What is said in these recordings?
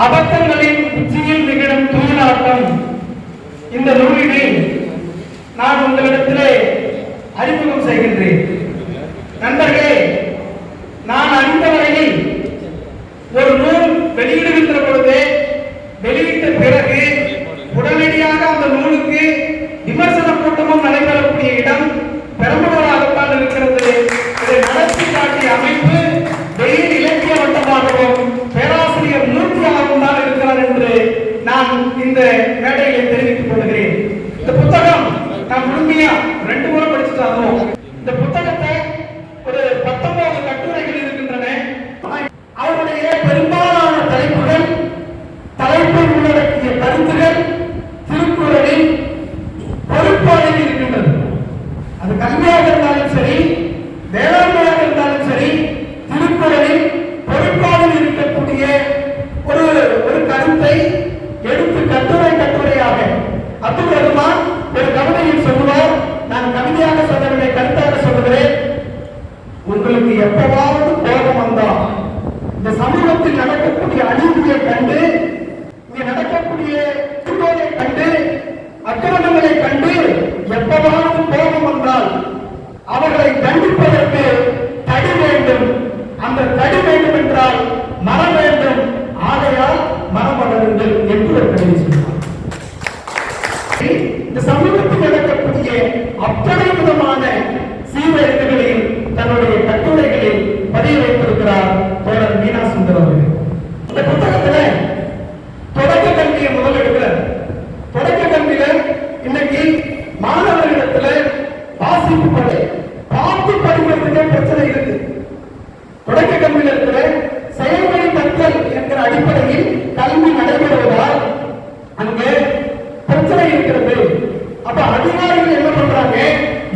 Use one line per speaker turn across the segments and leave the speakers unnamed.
அபத்தங்களின் உச்சியில் நிகழும் தூளாட்டம் இந்த நூலினை நான் உங்களிடத்திலே அறிமுகம் செய்கின்றேன். நண்பர்களே, நான் அறிந்த வரையில் ஒரு நூல் வெளியிடுகின்ற பொழுது வெளியிட்ட பிறகு உடனடியாக அந்த நூலுக்கு விமர்சன கூட்டமும் நடைபெறக்கூடிய இடம் பெரம்பலூராகத்தான் இருக்கிறது. இதை நடத்தி காட்டிய அமைப்பு வெயில் இலக்கிய வட்டமாகவும் பேராசிரியர் மூர்த்தியாகவும் தான் இருக்கிறார் என்று நான் இந்த மேடையில் தெரிவித்துக் கொள்கிறேன். இந்த புத்தகம் நான் முழுமையா 2 முறை படிச்சுட்டாலும் இந்த புத்தகத்தை ஒரு 19 கட்டுரைகள் இருக்கின்றன. அவருடைய பெரும்பாலான தலைப்புகள், தலைப்பில் உள்ளடக்கிய கருத்துகள் திருக்குறளில் பொறுப்பாளில் இருக்கின்றது. அது கல்வியாக இருந்தாலும் சரி, வேளாண்மையாக இருந்தாலும் சரி, திருக்குறளில் பொறுப்பாளில் இருக்கக்கூடிய ஒரு கருத்தை எடுத்து கட்டுரையாக அப்துல் ரஹ்மான் ஒரு கவிதையில் சொல்லுவார். நான் கவிதையாக சொல்லவில்லை, கருத்தாக சொல்லுகிறேன். உங்களுக்கு எப்பவாவது கோபம் வந்தா இந்த சமூகத்தில் நடக்கக்கூடிய அநீதியை கண்டு, இங்கே நடக்கக்கூடிய துன்பங்களை கண்டு, அக்கிரமங்களை கண்டு எப்பவாவது கோபம் வந்தால் அவர்களை தண்டிப்பதற்கு தடி வேண்டும். அந்த தடி வேண்டும் என்றால் மரம் வேண்டும். ஆகையால் மரம் வளருங்கள் என்று ஒரு கவிதை சொன்னார். இந்த சமூகத்தில் நடக்கக்கூடிய அத்தனை விதமான சீர்திருத்தங்களையும் தன்னுடைய கட்டுரைகளில் பதிவு வைத்திருக்கிறார் தோழர் மீனா சுந்தர் அவர்கள். இந்த புத்தகத்துல தொடக்க கல்வியை முதல் எடுக்கிறார். தொடக்க கல்வியில இன்னைக்கு மாணவர்களிடத்துல வாசிப்பு படை பார்த்து படிக்கிறதுக்கே பிரச்சனை இருக்கு. தொடக்க கல்வியில இருக்கிற செயல்வழி கற்றல் என்கிற அடிப்படையில் கல்வி நடைபெறுவதால் அங்கே பிரச்சனை இருக்கிறது. அப்ப அதிகாரிகள் என்ன பண்றாங்க?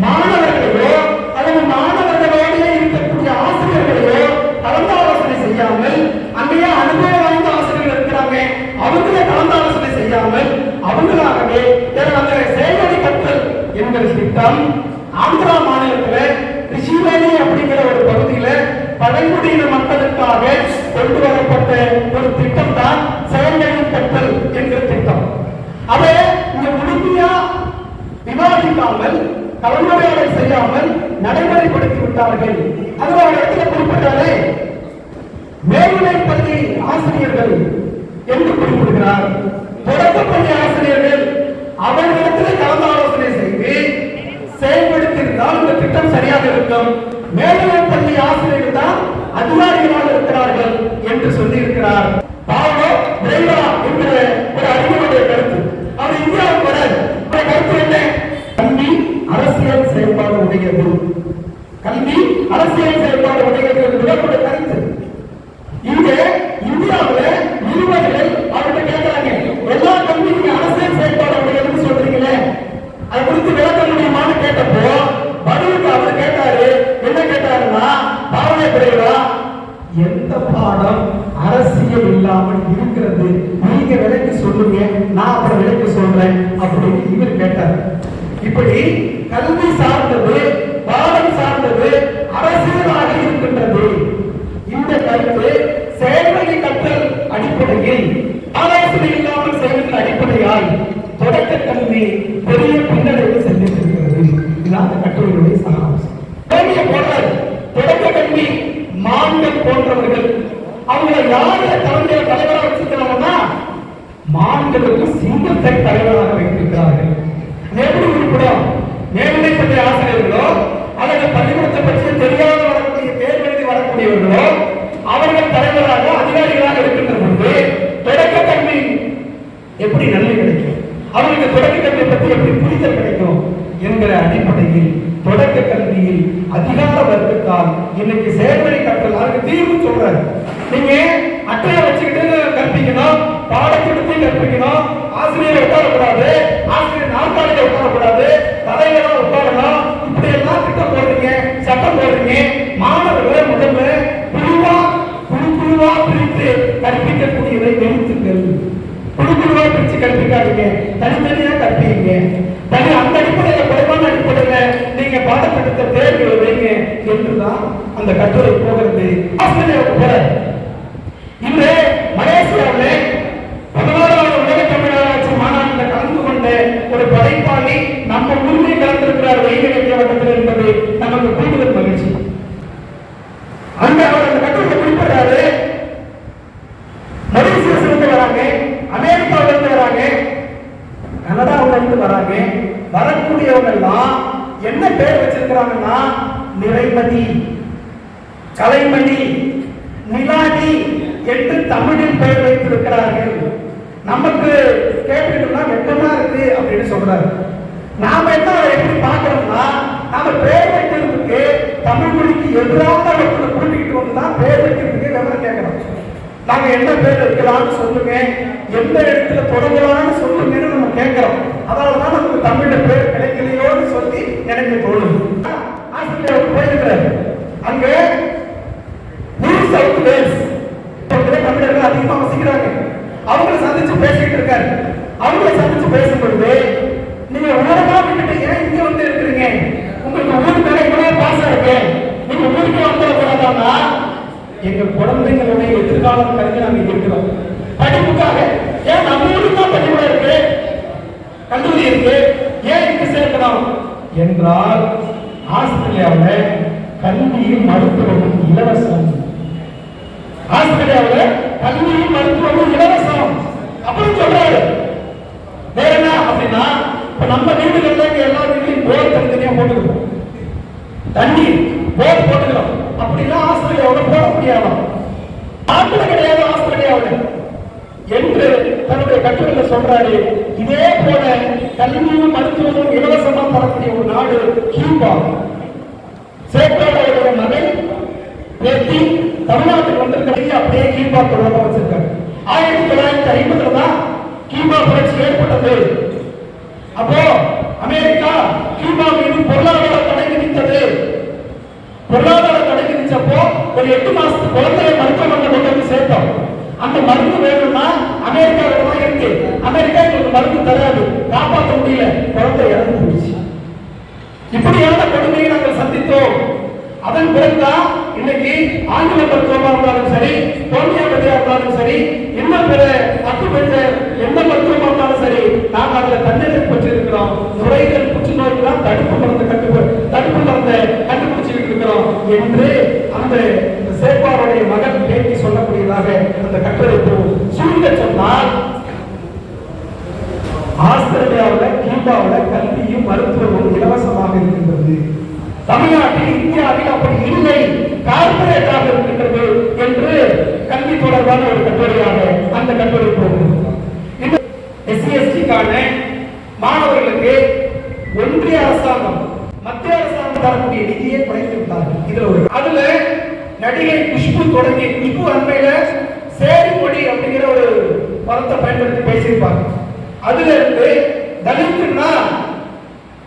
மாணவர்களையோ அல்லது மாணவர்களோட இருக்கக்கூடிய ஆசிரியர்களையோ கலந்தாலோசனை செய்யாமல், அங்கேயே அனுபவம் வாய்ந்த ஆசிரியர்கள் இருக்கிறாங்க, அவங்களே கலந்தாலோசனை செய்யாமல் அவங்களாகவே அந்த செயல்வழி கற்றல் என்கிற திட்டம் ஆந்திரா மாநிலத்தில் ரிஷிவேலி அப்படிங்கிற ஒரு பகுதியில பழங்குடியின மக்களுக்காக கொண்டு வரப்பட்ட ஒரு திட்டம் தான் செயல்வழி கற்றல் என்கிற திட்டம். அதை இங்க முழுமையா விவாதிக்காமல், கலந்துரையாடல் செய்யாமல் நடைமுறைப்படுத்தி விட்டார்கள். அதுல ஒரு இடத்துல குறிப்பிட்டாலே மேல்நிலைப் பள்ளி ஆசிரியர்கள் என்று குறிப்பிடுகிறார். தொடக்கப்பள்ளி ஆசிரியர்கள் அவர்களிடத்தில் கலந்து ஆலோசனை செய்து செயல்படுத்தியிருந்தால் இந்த திட்டம் சரியாக இருக்கும். மேல்நிலைப் பள்ளி ஆசிரியர்கள் தான் அதிகாரிகளாக இருக்கிறார்கள் என்று சொல்லி இருக்கிறார். பாவோ பிரைவா என்கிற ஒரு அறிஞருடைய கருத்து. அவர் இந்தியாவுக்கு வர கருத்து என்ன? கல்வி அரசியல் செயல்பாடு உடையது. கல்வி அரசியல் செயல்பாடு உடையது என்று கருத்து. இங்க இந்தியாவில் நிறுவனங்கள் அவர்கிட்ட கேட்கிறாங்க, எல்லா கல்விக்கும் அரசியல் செயல்பாடு உடையதுன்னு சொல்றீங்களே, அது குறித்து விளக்க முடியுமான்னு கேட்டப்போ பதிலுக்கு அவர் கேட்டாரு. என்ன கேட்டாருன்னா, பாவனை பிரைவா எந்த பாடம் அரசியல் இல்லாமல் இருக்கிறது, நீங்க விலைக்கு சொல்லுங்க, நான் அப்புறம் விலைக்கு சொல்றேன் அப்படின்னு இவர் கேட்டார். இப்படி கல்வி சார்ந்தது, பாடம் சார்ந்தது அரசியலாக இருக்கின்றது. இந்த கருத்து செயல்வழி கற்றல் அடிப்படையில் ஆலோசனை இல்லாமல் செய்கின்ற அடிப்படையால் தொடக்க கல்வி பெரிய பின்னடைவு சென்றிருக்கிறது. இதுதான் அந்த கட்டுரையுடைய சாராம்சம். தொடக்க கல்வி மாண்கள் போன்றவர்கள் அவங்களை யார தலைவராக வச்சிருக்கிறாங்கன்னா மாண்களுக்கு சிங்கத்தை தலைவராக வைத்திருக்கிறார்கள். எப்படி குறிப்பிடும்? மேல்நிலைப்பள்ளி ஆசிரியர்களோ அல்லது பள்ளிக்கூடத்தை பற்றி தெரியாத வரக்கூடிய தேர்வு எழுதி வரக்கூடியவர்களோ அவர்கள் தலைவராக அதிகாரிகளாக இருக்கின்ற பொழுது தொடக்க கல்வி எப்படி நன்மை கிடைக்கும், அவர்களுக்கு தொடக்க கல்வியை பற்றி எப்படி புரிதல் கிடைக்கும் என்கிற அடிப்படையில் தொடக்க கல்வியில் அதிகார வர்க்கத்தால் இன்னைக்கு செயல்வழி கற்றல் அதுக்கு தீர்வு சொல்றாரு. நீங்க அட்டையை வச்சுக்கிட்டு கற்பிக்கணும், பாடத்திட்டத்தையும் கற்பிக்கணும், ஆசிரியரை உட்காரக்கூடாது, ஆசிரியர் நாற்காலியில உட்காரக்கூடாது, தலைவரா உட்காரணும், இப்படி எல்லாம் திட்டம் போடுறீங்க, சட்டம் போடுறீங்க. மாணவர்களை முதல்ல குழுவா பிரித்து கற்பிக்கக்கூடியதை நிறுத்துங்கள். குழுவா பிரிச்சு கற்பிக்காதீங்க, தனித்தனியா கற்பிங்க. தனி அந்த அடிப்படையில் குறைவான அடிப்படையில் நீங்க பாடத்திட்டத்தை தேர்வு வைங்க என்றுதான் அந்த கட்டுரை போகிறது. ஆஸ்திரேலியாவுக்கு போற இன்று மலேசியாவில் வராங்க. வரக்கூடியவங்க எல்லாம் என்ன பேர் வச்சிருக்கிறாங்கன்னா நிறைமதி, கலைமணி, நிலாடி என்று தமிழில் பெயர் வைத்திருக்கிறார்கள். நமக்கு கேட்டுக்கிட்டோம்னா வெக்கமா இருக்கு அப்படின்னு சொல்றாரு. நாம என்ன எப்படி பார்க்கிறோம்னா, நாம பேர் வைக்கிறதுக்கு தமிழ் மொழிக்கு எதிராக ஒருத்தரை கூட்டிகிட்டு வந்துதான் பேர் வைக்கிறதுக்கு விவரம் கேட்கிறோம். நாங்க என்ன பேர் வைக்கலாம்னு சொல்லுங்க, எந்த இடத்துல தொடங்கலாம்னு சொல்லுங்கன்னு நம்ம கேட்கிறோம். அதனாலதான் நமக்கு தமிழ்ல பேர் கிடைக்கலையோன்னு சொல்லி எனக்கு தோணுது. ஆஸ்திரேலியாவுக்கு போயிருக்கிறாரு. அங்க நியூ சவுத் வேல்ஸ் தமிழர்கள் அதிகமா வசிக்கிறாங்க. அவங்களை சந்திச்சு பேசிட்டு இருக்காரு. அவங்களை சந்திச்சு பேசும்பொழுது, நீங்க உணரமா விட்டுட்டு ஏன் இங்க வந்து இருக்கிறீங்க, உங்களுக்கு ஊருக்கு மேல இவ்வளவு பாசம் இருக்கு, நீங்க ஊருக்கு வந்துடக்கூடாதான்னா, எங்க குழந்தைங்களுடைய எதிர்காலம் கருதி நாங்க இருக்கிறோம். படிப்புக்காக ஏன் நம்ம ஊருக்கு தான் படிப்பு இருக்கு, கல்லூரி இருக்கு, ஏன் இங்க சேர்க்கணும் என்றால், ஆஸ்திரேலியாவில் கல்வியும் மருத்துவமும் இலவசம். ஆஸ்திரேலியாவில் கல்வியும் மருத்துவமும் இலவசம் அப்படின்னு சொல்றாரு. வேற என்ன அப்படின்னா, இப்ப நம்ம வீடுகள்ல எல்லா வீட்லயும் போர் தனித்தனியா போட்டுக்கிறோம், தண்ணி போர் போட்டுக்கிறோம். அப்படின்னா ஆஸ்திரேலியாவில் போட முடியாது, நாட்டுல கிடையாது ஆஸ்திரேலியாவில் என்று தன்னுடைய கட்டுரையில சொல்றாரு. இதே போல கல்வியும் மருத்துவமும் இலவசமா தரக்கூடிய ஒரு நாடு கியூபா. சேப்பாடைய மகன் பேத்தி தமிழ்நாட்டுக்கு வந்திருக்கிற அப்படியே கியூபா தொடர்பா வச்சிருக்காரு. 1950 தான் கியூபா புரட்சி ஏற்பட்டது. அப்போ அமெரிக்கா கியூபா மீது பொருளாதார தடை விதித்தது. பொருளாதார தடை விதிச்சப்போ ஒரு 8 மாசத்துக்கு குழந்தைய மருத்துவமனை கொண்டு வந்து சேர்த்தோம். அந்த மருந்து வேணும்னா அமெரிக்காவில தான் இருக்கு. அமெரிக்கா எங்களுக்கு மருந்து தராது, காப்பாற்ற முடியல, குழந்தை இறந்து போயிடுச்சு. இப்படியான கொடுமையை நாங்கள் சந்தித்தோம். அதன் பிறகுதான் இன்னைக்கு ஆங்கில மருத்துவமா இருந்தாலும் சரி, ஹோமியோபதியா இருந்தாலும் சரி, இன்னும் பிற பெற்ற எந்த மருத்துவமா இருந்தாலும் சரி, நாங்கள் அதுல தண்ணீர் பெற்று இருக்கிறோம். நுரையீரல் புற்றுநோய்க்கெல்லாம் தடுப்பு மருந்து கண்டுபிடிச்சிட்டு இருக்கிறோம் என்று அந்த சேப்பாருடைய மகன் பேட்டி சொல்லக்கூடியதாக அந்த கட்டுரை சுருங்க சொன்னால், ஆஸ்திரேலியாவில் கியூபாவில் கல்வியும் மருத்துவமும் இலவசமாக இருக்கின்றது. தமிழ்நாட்டில் இந்தியாவில் அப்படி இல்லை, கார்பரேட்டாக இருக்கின்றது என்று கல்வி தொடர்பான ஒரு கட்டுரையாக அந்த கட்டுரை போகும். இந்த SC/ST மாணவர்களுக்கு ஒன்றிய அரசாங்கம் மத்திய அரசாங்கம் தரக்கூடிய நிதியை குறைத்து விட்டார்கள். அதுல நடிகை குஷ்பு தொடங்கி, குஷ்பு அண்மையில சேரி மொழி அப்படிங்கிற ஒரு பதத்தை பயன்படுத்தி பேசியிருப்பாங்க. அதுல இருந்து தலித்துன்னா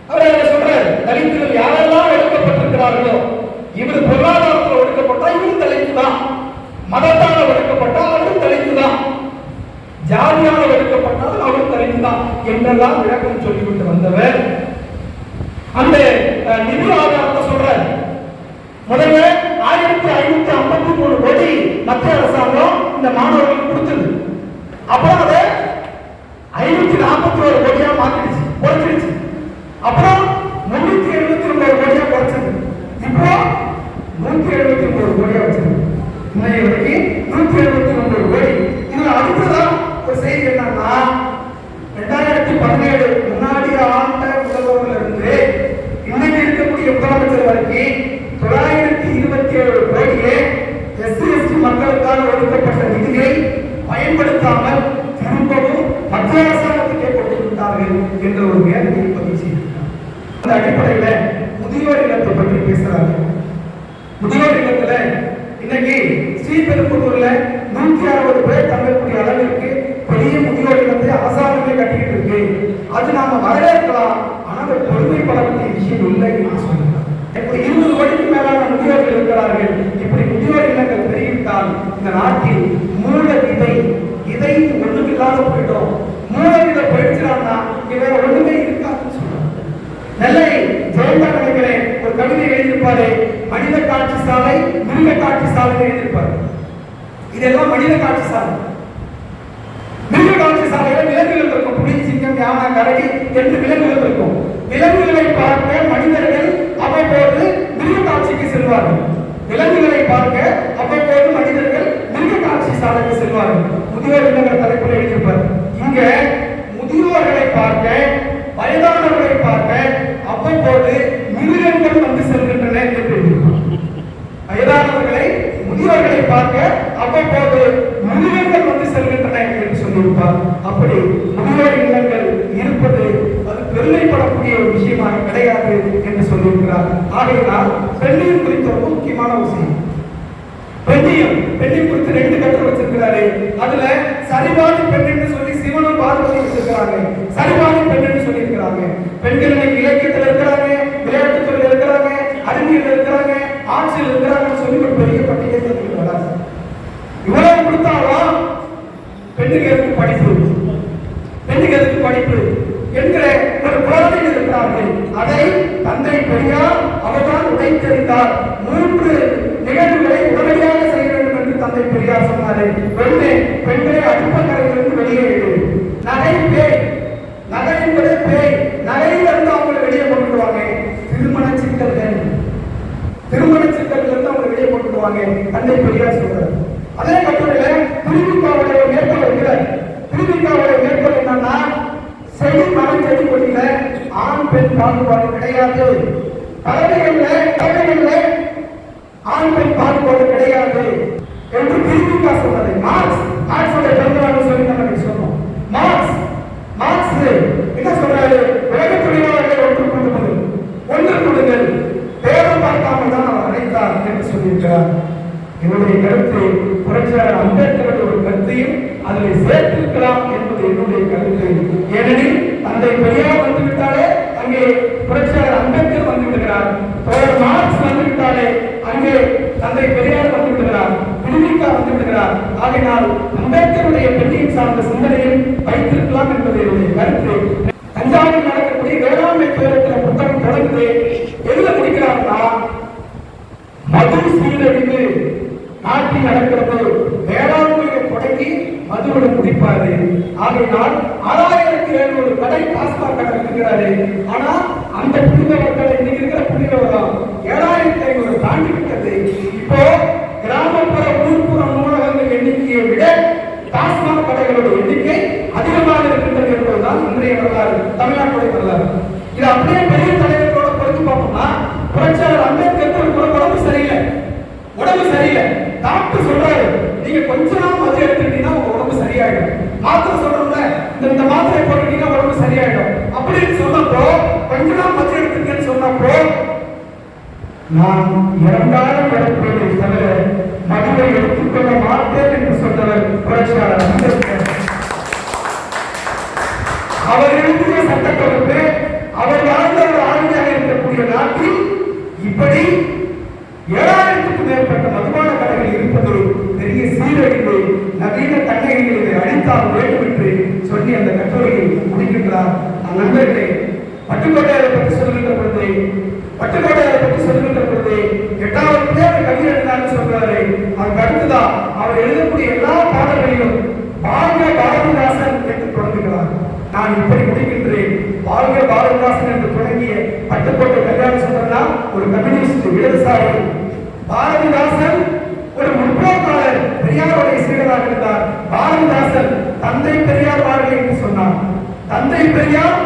அவர் என்ன சொல்றாரு, தலித்துகள் யாரெல்லாம் ஒடுக்கப்பட்டிருக்கிறார்களோ, இவர் பொருளாதாரத்தில் ஒடுக்கப்பட்டா இவரும் தலித்து தான், மதத்தால ஒடுக்கப்பட்டா அவரும் தலித்து தான், ஜாதியால ஒடுக்கப்பட்டாலும் அவரும் தலித்து தான் என்றெல்லாம் விளக்கம் சொல்லிவிட்டு வந்தவர் அந்த நிதி ஆதாரத்தை சொல்றாரு. முதல்ல 1553 கோடி மத்திய அரசாங்கம் இந்த மாணவர்களுக்கு கொடுத்தது. அப்புறம் அதை 541 கோடியா மாத்திடுச்சு, குறைச்சிடுச்சு. அப்புறம் 379 கோடியா குறைச்சது. இப்போ 179 கோடியா வச்சிருக்கு. இன்னைக்கு வரைக்கும் 179 கோடி. இதுல அடுத்ததா ஒரு செய்தி என்னன்னா, 2017 முன்னாடி ஆண்ட முதல்வர்ல இருந்து இன்னைக்கு இருக்கக்கூடிய முதலமைச்சர் வரைக்கும் 927 கோடியே SC/ST மக்களுக்காக ஒதுக்கப்பட்ட நிதியை பயன்படுத்தாமல் திரும்பவும் மத்திய அரசாங்கத்துக்கே கொடுத்து விட்டார்கள் என்ற ஒரு வேதனையை பதிவு செய்திருக்கிறார். அந்த அடிப்படையில் முதியோர் இல்லத்தை பற்றி பேசுறாங்க. முதியோர் இல்லத்துல இன்னைக்கு ஸ்ரீபெரும்புதூர்ல 160 பேர் தங்கக்கூடிய அளவிற்கு பெரிய முதியோர் இல்லத்தை அரசாங்கமே கட்டிக்கிட்டு இருக்கு. அது நாம வரவேற்கலாம், ஆனால் பொறுமைப்படக்கூடிய விஷயம் இல்லை என்று சொல்லுங்க. 20 கோடிக்கு மேலான முதியோர்கள் இருக்கிறார்கள். இப்படி முதியோர் இல்லங்கள் பெருகிவிட்டால் இந்த நாட்டில் மூல இதை ஒண்ணுக்கு இல்லாத போயிட்டோம். மூல விதை போயிடுச்சுனா இங்க வேற ஒண்ணுமே இருக்காதுன்னு சொல்றாங்க. நெல்லை ஜெயந்தா நினைக்கிறேன் ஒரு கவிதை எழுதியிருப்பாரு, மனித காட்சி சாலை மிருக காட்சி சாலை எழுதியிருப்பாரு. இதெல்லாம் மனித காட்சி சாலை. மிருக காட்சி சாலையில விலங்குகள் இருக்கும், புலி, சிங்கம், யானை, கரடி என்று விலங்குகள் இருக்கும். விலங்குகளை பார்க்க மனிதர்கள் அவ்வப்போது மிருக காட்சிக்கு செல்வார்கள். விலங்குகளை பார்க்க அவ்வப்போது மனிதர்கள் மிருக காட்சி சாலைக்கு செல்வார்கள். முதியோர் இல்லங்கள் தலைப்புல எழுதியிருப்பார். இங்க முதியோர்களை பார்க்க வயதானவர்களை பார்க்க அவ்வப்போது மிருகங்கள் வந்து செல்கின்றன என்று. வயதானவர்களை முதியவர்களை பார்க்க அவ்வப்போது மிருகங்கள் வந்து செல்கின்றன என்று சொல்லியிருப்பார். அப்படி முதியோர் இல்லங்கள் இருப்பது அது பெருமைப்படக்கூடிய ஒரு விஷயமாக கிடையாது என்று சொல்லியிருக்கிறார். ஆகையினால் பெண்ணியம் குறித்த ஒரு முக்கியமான விஷயம். பெண்ணியம் குறித்து 2 கட்டுரை வச்சிருக்கிறாரு. அதுல சரிபாதி பெண் என்று சொல்லி சிவனும் பார்வதி வச்சிருக்கிறாங்க. சரிபாதி பெண் என்று சொல்லி இருக்கிறாங்க. பெண்கள் இலக்கியத்தில் இருக்கிறாங்க, விளையாட்டுத் துறையில் இருக்கிறாங்க, அறிவியல் இருக்கிறாங்க, ஆட்சியில் இருக்கிறாங்கன்னு சொல்லி ஒரு பெரிய பட்டியலை தந்துக்கிறார். இவ்வளவு கொடுத்தாலும் பெண்ணுக்கு எதுக்கு படிப்பு, பெண்ணுக்கு எதுக்கு படிப்பு என்கிற ஒரு குழந்தை இருக்கிறார்கள். அதை தந்தை பெரியார் அவர்தான் உடைத்தெறிந்தார். 3 நிகழ்வுகளை உடனடியாக செய்ய வேண்டும் என்று தந்தை பெரியார் சொன்னாரு. பெண்களை அடுப்பங்கரையிலிருந்து வெளியேறு. நகை பேய், நகை என்பது பேய், நகையிலிருந்து அவங்களை வெளியே கொண்டுடுவாங்க. திருமண சிக்கல்கள் இருந்து அவங்க வெளியே கொண்டுடுவாங்க தந்தை பெரியார் சொல்றாரு. அதே கட்டுரையில திருவிக்காவுடைய மேற்கோள் இருக்கிறார். திருவிக்காவுடைய மேற்கோள் என்னன்னா, செடி மரம் செடி கொடியில ஆண் பெண் பாகுபாடு கிடையாது, பறவைகள்ல ஆண் பெண் பாகுபாடு கிடையாது என்று திருவிக்கா சொன்னது. மார்க்ஸோட பிறந்தநாள் சொல்லி நம்ம சொன்னோம். மார்க்ஸ் என்ன சொல்றாரு? உலக தொழிலாளர்களை ஒன்று கொடுங்கள், பேரம் பார்க்காமல் தான் அவர் அழைத்தார் என்று சொல்லியிருக்கிறார். என்னுடைய கருத்து புரட்சியாளர் அம்பேத்கர் ஒரு கருத்தையும் அதில் சேர்த்திருக்கலாம் என்பது என்னுடைய கருத்து. ஏனெனில் தந்தை பெரியார் வந்துவிட்டாலே அங்கே புரட்சியாளர் அம்பேத்கர் வந்து விடுகிறார், மார்க்ஸ் வந்து விட்டாலே அங்கே தந்தை பெரியார் வந்து விடுகிறார், திருவிக்கா வந்து விடுகிறார். ஆகையினால் அம்பேத்கருடைய பெண்ணியம் சார்ந்த சிந்தனையும் வைத்திருக்கலாம் என்பது என்னுடைய கருத்து. தஞ்சாவூரில் நடக்கக்கூடிய வேளாண்மை துறையில் புத்தகம் தொடங்குது. எதுல முடிக்கிறார்னா, மது சீரழிவு நாட்டில் நடக்கிறது, வேளாண்மையை தொடங்கி மதுவுடன் முடிப்பாரு. ஆகையினால் 6700 கடை டாஸ்மாக் கடை இருக்கிறாரு. ஆனா அந்த புள்ளிவரங்கள் இன்னைக்கு இருக்கிற புள்ளிவரம் 7500 தாண்டி விட்டது. இப்போ கிராமப்புற ஊர்ப்புற நூலகங்கள் எண்ணிக்கையை விட டாஸ்மாக் கடைகளோட எண்ணிக்கை அதிகமாக இருக்கின்றது என்பதுதான் இன்றைய வரலாறு, தமிழ்நாட்டுடைய வரலாறு. இது அப்படியே பெரிய தலைவர்களோட பொறுத்து பார்த்தோம்னா, புரட்சியாளர் அம்பேத்கருக்கு ஒரு உடம்பு சரியில்லை, டாக்டர் சொல்றாரு நீங்க கொஞ்ச நாள் மது எடுத்துட்டீங்கன்னா உங்க உடம்பு சரியாயிடும், மாத்திரை சொல்றோம்ல இந்த மாத்திரை போட்டுட்டீங்கன்னா உடம்பு சரியாயிடும் அப்படின்னு சொன்னப்போ, கொஞ்ச நாள் மது எடுத்துட்டீங்கன்னு சொன்னப்போ, நான் 2000 எடுப்பதை தவிர மதுவை எடுத்துக்கொள்ள மாட்டேன் என்று சொன்னவர் புரட்சியாளர் அம்பேத்கர். அவர் எழுதிய சட்டத்தொகுப்பு, அவர் வாழ்ந்த ஒரு ஆளுமையாக இருக்கக்கூடிய நாட்டில் இப்படி 7000க்கும் மேற்பட்ட மதுபான கடைகள் இருப்பது பெரிய சீரழிவு, நவீன கண்ணகிகள் இதை அழித்தால் வேண்டும் என்று சொல்லி அந்த கட்டுரையை முடிக்கின்றார். நண்பர்களே, பட்டுக்கோட்டையை பற்றி சொல்கின்ற பொழுது 8வது பேர் கவி எழுதினான்னு சொல்றாரு. அதுக்கு அடுத்துதான் அவர் எழுதக்கூடிய எல்லா பாடல்களிலும் வாழ்க பாரதிதாசன் என்று தொடங்குகிறார். நான் இப்படி முடிக்கின்றேன். வாழ்க பாரதிதாசன் என்று தொடங்கிய பட்டுக்கோட்டை கல்யாண சுந்தரனா ஒரு கம்யூனிஸ்ட் இடதுசாரி. பாரதிதாசன் ஒரு முற்போக்காளர், பெரியாருடைய சீடராக இருந்தார். பாரதிதாசன் தந்தை பெரியார் வாழ்க என்று சொன்னார். தந்தை பெரியார்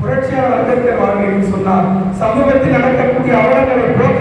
புரட்சியாளர் அம்பேத்கர் வாழ்க என்று சொன்னார். சமூகத்தில் நடக்கக்கூடிய அவலங்களை போக்க